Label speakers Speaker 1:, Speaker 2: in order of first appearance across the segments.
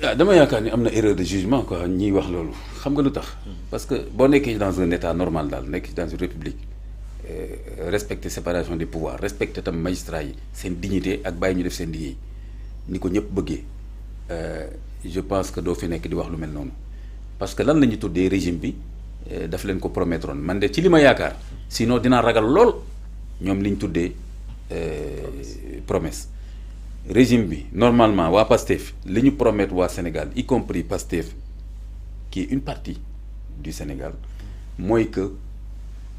Speaker 1: ah dama yaakaar ni am na erreur de jugement quoi ñiy wax loolu xam nga lu tax. parce que boo nekkee dans un état normal daal nekk dans une république respecter séparation des pouvoirs respecter tam magistrat yi seen dignité ak bàyyi ñu def seen liggéey ni ko ñëpp bëggee je pense que doo fi nekk di wax lu mel noonu parce que lan la ñu tuddee régime bi daf leen ko promettroon man de ci li ma yaakaar sinon dinaa ragal lool ñoom li ñu tuddee promesse. Régime bi normalement waa PASTEF li ñu promettre waa Sénégal y compris PASTEF qui est une partie du Sénégal mooy que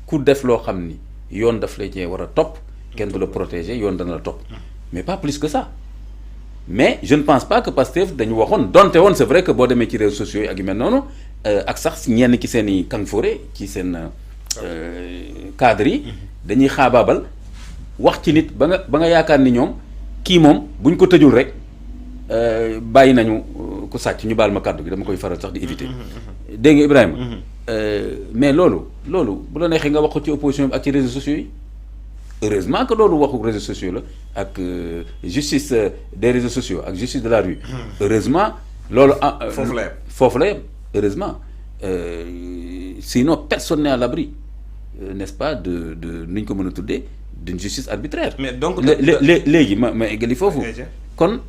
Speaker 1: ku def loo xam ni yoon daf lay cee war a topp kenn du la protéger yoon dana la topp mais pas plus que ça mais je ne pense pas que PASTEF dañu waxoon donte woon c'est vrai que boo demee ci réseaux sociaux yi ak yu mel noonu ak sax ñenn ci seen i kanfoore ci seen cadres yi dañuy xaabaabal wax ci nit ba nga yaakaar ni ñoom kii moom bu ñu ko tëjul rek bàyyi nañu ku sàcc ñu baal ma kàddu gi dama koy faral sax di éviter. dégg nga Ibrahima. mais loolu bu la neexee nga wax ko ci opposition bi ak ci réseaux sociaux yi heureusement que loolu waxu réseaux sociaux la ak justice des réseaux sociaux ak justice de la rue. heureusement loolu foofu la yem heureusement sinon personne n'est à l'abri n'est-ce pas de nu ñu ko mën a tuddee. d'une justice arbitraire.
Speaker 2: mais donc
Speaker 1: léegi ma eggali foofu. kon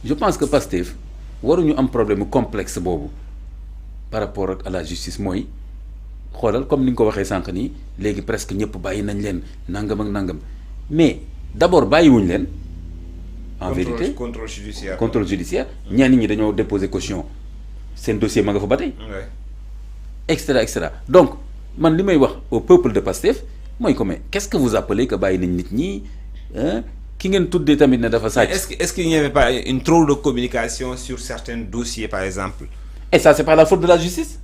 Speaker 1: je pense que Pastef waruñu am problème complexe boobu par rapport ak à la justice mooy xoolal comme ni nga ko waxee sànq nii léegi presque ñëpp bàyyi nañ leen nangam ak nangam mais d'abord bàyyiwuñ leen. en vérité contrôle judiciaire ñenn ñi dañoo déposer caution seen dossier ma nga fa ba tey. et cetera donc man li may wax au peuple de Pastef. mooy ko mais qu'est-ce que vous appelez que bàyyi nañ nit ñi ki ngeen tuddee tamit ne dafa sàcc.
Speaker 2: est-ce qu'il n'y avait pas une trop de communication sur certains dossiers par exemple.
Speaker 1: et ça c'est pas la faute de la justice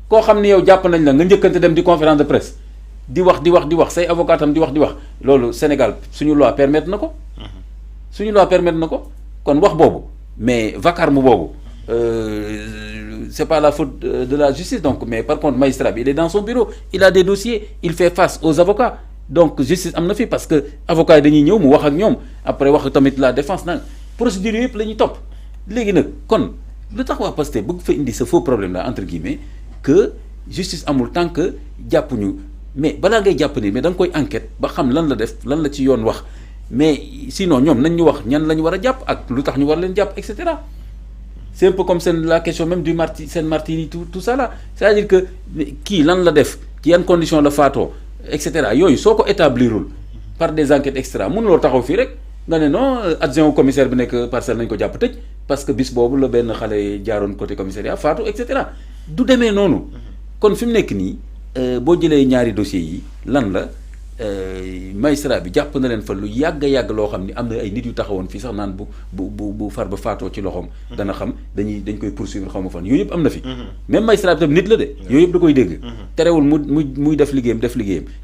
Speaker 1: koo xam ni yow jàpp nañ la nga njëkkante dem di conférence de presse di wax say avocat tam di wax loolu Sénégal suñu loi permettre na ko. kon wax boobu mais vacarme boobu c'est pas la faute de la justice donc mais par contre magistrat bi il est dans son bureau il a des dossiers il fait face aux avocats donc justice am na fi parce que avocats yi dañuy ñëw mu wax ak ñoom après wax tamit la défense naan procédure yëpp la ñuy topp léegi nag kon lu tax waa Pastef bëgg fa indi ce faux problème là entre guillemets que justice amul tant que jàppuñu mais balaa ngay jàpp ni mais da nga koy enquête ba xam lan la def lan la ci yoon wax mais sinon ñoom nañ ñu wax ñan la ñu war a jàpp ak lu tax ñu war leen jàpp et cetera. c'est un peu comme la question même du martyr tout ça là c'est-à-dire que kii lan la def ci yan condition la faatoo et cetera yooyu soo ko établirul par des enquêtes extra mënuloo taxaw fii rek nga ne non adjoint au commissaire bi nekk parcelle nañ ko jàpp tëj parce que bis boobu la benn xale jaaroon côté commissariat faatu et cetera du demee noonu kon fi mu nekk nii boo jëlee ñaari dossiers yi lan la magistrat bi jàpp na leen fa lu yàgg loo xam ni am na ay nit yu taxawoon fii sax naan bu far ba faatoo ci loxoom dana xam dañ koy poursuivre xaw ma fan yooyu yëpp am na fi même magistrat bi tam nit la de yooyu yëpp da koy dégg terewul muy def liggéeyam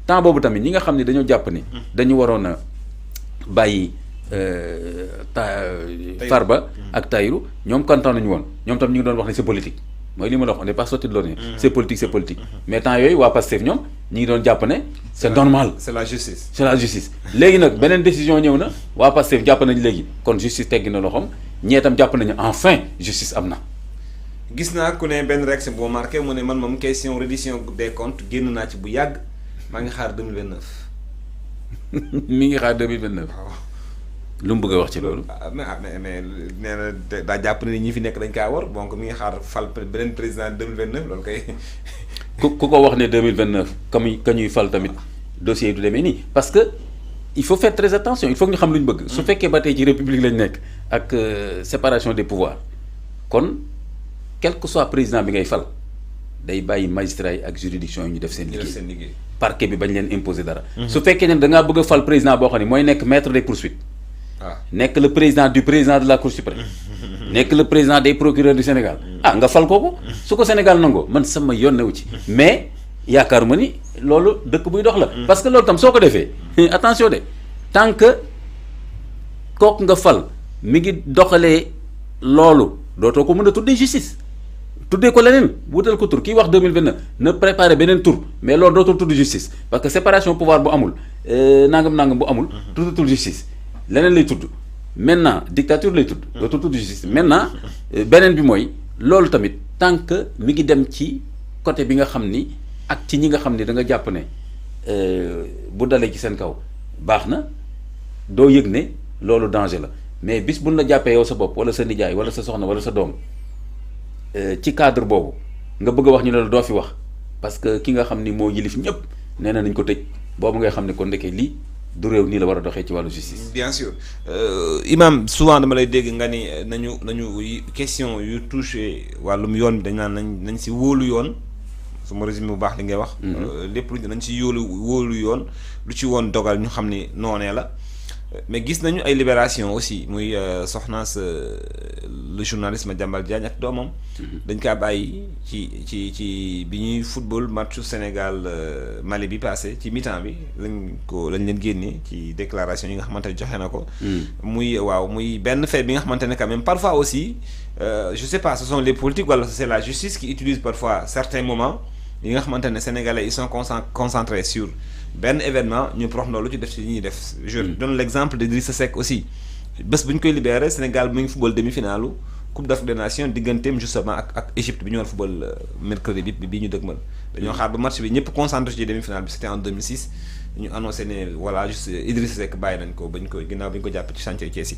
Speaker 1: temps boobu tamit ñi nga xam ne dañoo jàpp ni dañu waroon a bàyyi Farba ak Tahirou ñoom kontaan nañu woon ñoom tam ñu ngi doon wax ne c'est politique mooy li ma la wax on n'est pas sorti de l'ordinaire c'est politique mais temps yooyu waa Pastef ñoom ñi ngi doon jàpp ne c'est normal
Speaker 2: c'est la justice
Speaker 1: léegi nag beneen décision ñëw na waa Pastef jàpp nañ léegi kon justice teggi na loxoom ñee tam jàpp nañu enfin justice am na.
Speaker 2: gis naa ku ne benn rek boo marqué mu ne man moom question reddition des comptes génn naa ci bu yàgg maa ngi xaar 2029.
Speaker 1: mi ngi xaar 2029.
Speaker 2: waaw.
Speaker 1: lu mu bëgg a wax ci loolu.
Speaker 2: mais nee na daa jàpp ne ñi fi nekk dañ kaa war donc mi ngi xaar fal beneen président 2029 loolu kay.
Speaker 1: ku ko wax ne 2029 ka ñuy fal tamit dossier yi du demee nii parce que il faut faire très attention il faut que ñu xam lu ñu bëgg. su fekkee ba tey ci république lañ nekk ak séparation des pouvoirs kon quel que soit président bi ngay fal day bàyyi magistrat yi ak juridiction yi ñu def seen liggéey. parquet bi bañ leen imposer dara. su fekkee ne da ngaa bëgg a fal président boo xam ne mooy nekk maître des poursuites. nekk le président du président de la Cour suprême nekk le président des procureurs du Sénégal nga fal kooku su ko Sénégal nangoo man sama yoon newu ci mais yaakaaruma ni loolu dëkk buy dox la parce que loolu tam soo ko defee attention de tant que kooku nga fal mi ngi doxalee loolu dootoo ko mën a tuddee justice tuddee ko leneen wutal ko tur kii wax 2029 na préparer beneen tur mais loolu dootul tudd justice parce que séparation pouvoir bu amul nangam bu amul tuddatul justice leneen lay tudd maintenant dictature lay tudd. dootul tudd justice maintenant beneen bi mooy loolu tamit tant que mi ngi dem ci côté bi nga xam ni ak ci ñi nga xam ni da nga jàpp ne bu dalee ci seen kaw baax na doo yëg ne loolu danger la mais bis buñ la jàppee yow sa bopp wala sa nijaay wala sa soxna wala sa doom ci cadre boobu nga bëgg a wax ñu ne la doo fi wax parce que ki nga xam ni moo yilif ñëpp nee na nañ ko tëj boobu ngay xam ne kon ndeke lii du réew nii la war a doxee ci wàllu justice.
Speaker 2: bien sûr Imam souvent dama lay dégg nga ni nañu question yu touché wàllum yoon bi dañ naan nañ si wóolu yoon su ma résumé bu baax li ngay wax. lépp lu nañ si wóolu yoon lu ci woon dogal ñu xam ni noonee la mais gis nañu ay libération aussi muy soxnaas le journaliste Madiambal Diagne ak doomam. dañ kaa bàyyi ci bi ñuy football matchu Sénégal Mali bi passé ci mi-temps bi lañ leen génnee ci déclaration yi nga xamante ne joxe na ko. muy benn fait bi nga xamante ne quand même parfois aussi je sais pas ce sont les politiques wala c'est la justice qui utilise parfois certains moments yi nga xamante ne sénégalais ils sont concentrés sur benn événement ñu prox loolu ci def ci ñuy def. je donne l'exemple de Idrissa Seck aussi bés bu ñu koy libéré Sénégal mu ngi football demi-finalu Coupe d'Afrique des Nations digganteem justement ak Égypte bi ñu war football mercredi bi ñu dëgmal. dañoo xaar ba match bi ñëpp concentré ci demi-finale bi c'était en 2006 ñu annoncé ne voilà juste Idrissa Seck bàyyi nañ ko ginnaaw bi ñu ko jàpp ci chantier Thiès yi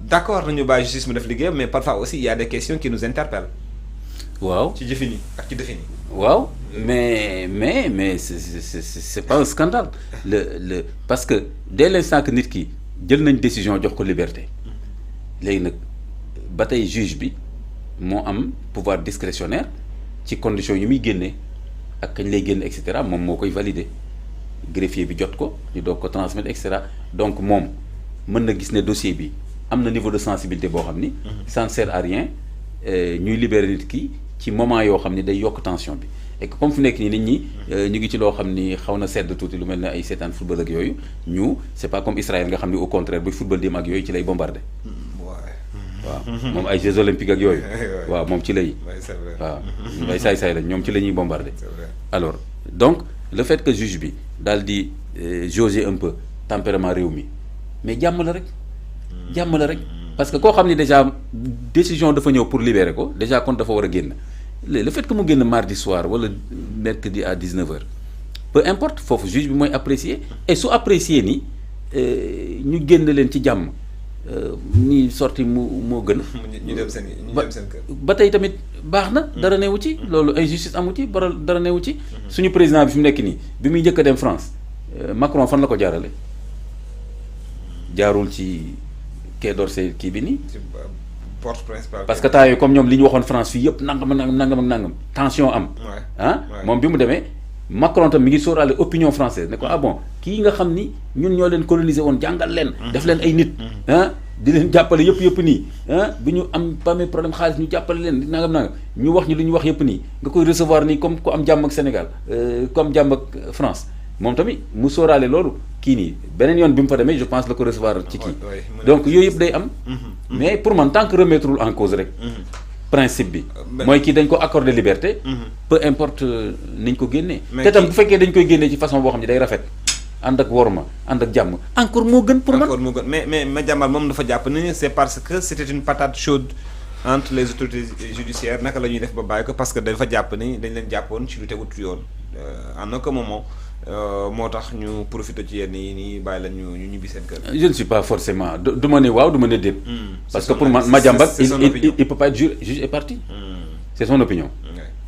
Speaker 2: d'accord nañu bàyyi justice mu def liggéeyam mais parfois aussi il y a des questions qui nous interpellent.
Speaker 1: waaw
Speaker 2: ci jëfin yi ak ci defin yi.
Speaker 1: waaw mais c'est pas un scandale parce que dès l'instant que nit ki jël nañ décision jox ko liberté léegi nag ba tey juge bi moo am pouvoir discrétionnaire ci conditions yi muy génnee ak kañ lay génn et cetera moom moo koy valider greffier bi jot ko ñu doog ko transmettre et cetera donc moom mën na gis ne dossier bi am na niveau de sensibilité boo xam ni. ça ne sert à rien ñuy libérer nit ki ci moment yoo xam ni day yokk tension bi et que comme fi nekk nii nit ñi ñu ngi ci loo xam ni xaw na sedd tuuti lu mel ne ay seetaan football ak yooyu c'est pas comme Israël nga xam ni au contraire buy football dem ak yooyu ci lay bombardé. waaw moom ay Jeux olympiques ak yooyu. waaw moom ci lay. waaw ay saay-saay lañ ñoom ci la ñuy bombardé. alors donc le fait que juge bi daal di jauger un peu tempérament réew mi mais jàmm la rek. jàmm la rek parce que koo xam ni déjà décision dafa ñëw pour libérer ko déjà kon dafa war a génn le fait que mu génn mardi soir wala mercredi à 19h peu importe foofu juge bi mooy apprécier et su apprécier ni ñu génn leen ci jàmm ni sorti moo gën.
Speaker 2: ñu dem seen kër.
Speaker 1: ba tey tamit baax na. dara newu ci loolu injustice amu ci dara newu ci. suñu président bi fi mu nekk nii bi muy njëkk a dem France Macron fan la ko jaarale jaarul ci Quai d'Orsay kii bi nii.
Speaker 2: porte principale.
Speaker 1: parce que temps yooyu comme ñoom li ñu waxoon France fii yëpp nangam tension am. moom bi mu demee Macron tam mi ngi sóoraale opinion française ne ko ah bon kii nga xam ni ñun ñoo leen coloniser woon jàngal leen. def leen ay nit. di leen jàppale yëpp nii bi ñu am pamee problème xaalis ñu jàppale leen nangam ñu wax ñu li ñu wax yëpp nii nga koy recevoir nii comme ku am jàmm ak Sénégal comme jàmm ak France moom tamit mu sóoraale loolu kii nii beneen yoon bi mu fa demee je pense la ko recevoir ci kii. donc yooyu yëpp day am. mais pour man tant que remettrewul en cause rek. principe bi mooy kii dañ ko accorder liberté. peu importe niñ ko génnee. te tam bu fekkee dañ koy génnee ci façon boo xam ne day rafet. ànd ak worma ànd ak jàmm encore moo gën pour man.
Speaker 2: encore moo gën mais Madiambal moom dafa jàpp ni c'est parce que c'était une patate chaude entre les autorités judiciaires naka la ñuy def ba bàyyi ko parce que dafa jàpp ni dañ leen jàppoon ci lu tegut yoon en aucun moment moo tax ñu profité ci yenn yi nii bàyyi la ñu ñibbi seen kër.
Speaker 1: je ne suis pas forcément du ma ne waaw du ma ne déet. parce que pour man Madiambal il peut pas être juge et partie. c'est son opinion.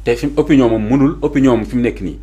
Speaker 1: te fi opinion moom mënul opinion moom fi mu nekk nii